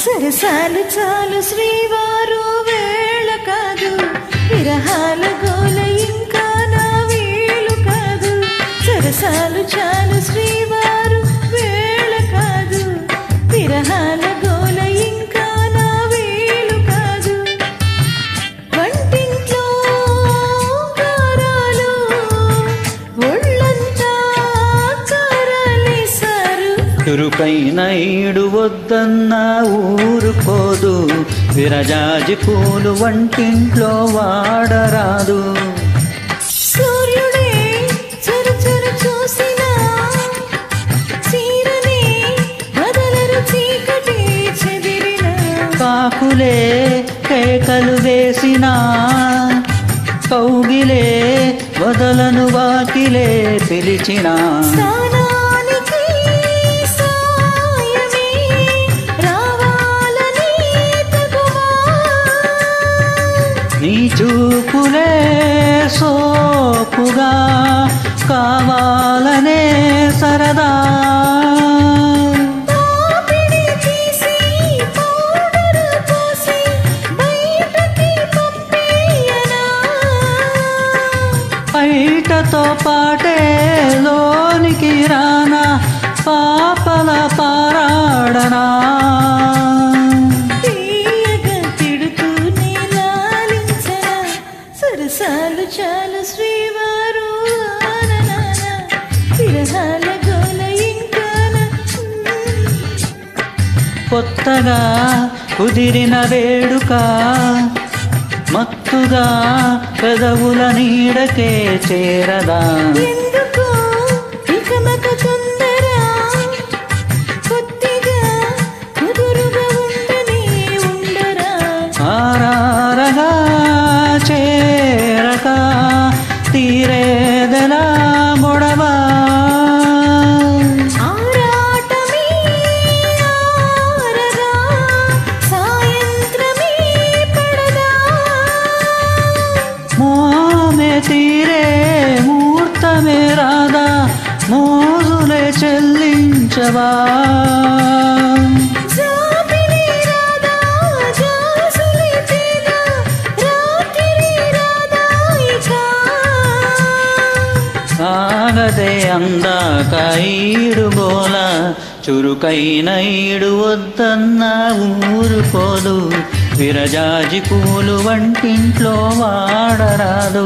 సరసాలు చాలు శ్రీవారు వేళ కాదు, విరహాల గోల ఇంకా నా వీలు కాదు. సరసాలు చాలు శ్రీవారు వేళ కాదు, విరహాల గోల ఇంకా నా వీలు కాదు. వంటింట్లో కారాలు ఒళ్ళంతా కారాలేశారు. చురుకైన ఈడు వద్దన్నా ఊరుకోదు, విరజాజి పూలు వంటింట్లో వాడరాదు. సూర్యుడే చరుచరు చూసినా చీరనే వదలరు చీకటి చెదిరిన. కాకులే కేకలు వేసినా కౌగిలే వదలను వాకిలే పిలిచినా. స్నానానికి సాయమే రావాలని తగువా, నీ చూపులే సోపుగా కావాలనే సరదా. పాపిడి తీసి పౌడరు పోసి బయటకి పంపేయనా. బయటతో పాటే లోనికి రానా, పాపల పారాడనా. తీయగా తిడుతూనే లాలించనా, సరసాలు చాలు శ్రీవారు ఆననాన, విరహాల గోల ఇంకాన. కొత్తగా కుదిరిన వేడుక మత్తుగా పెదవుల నీడకే చేరదా. ఎందుకు ఇకమక తొందర, కొద్దిగా కుదురుగా ఉండనే ఉండరా. ఆరారగా చేరక తీరేదెలా గొడవ. ఆరాటమే ఆరగా సాయంత్రమే పడదా. మోమే తీరే ముహూర్తమే రాదా, మోజులే చెల్లించవా. జాబిలి రాదా జాసులి తేదా, రాత్రి రాదా ఇక. సాగదే అందాక ఈడు గోల, చురుకైన ఈడు వద్దన్నా ఊరుకోదు, విరజాజి పూలు వంటింట్లో వాడరాదు.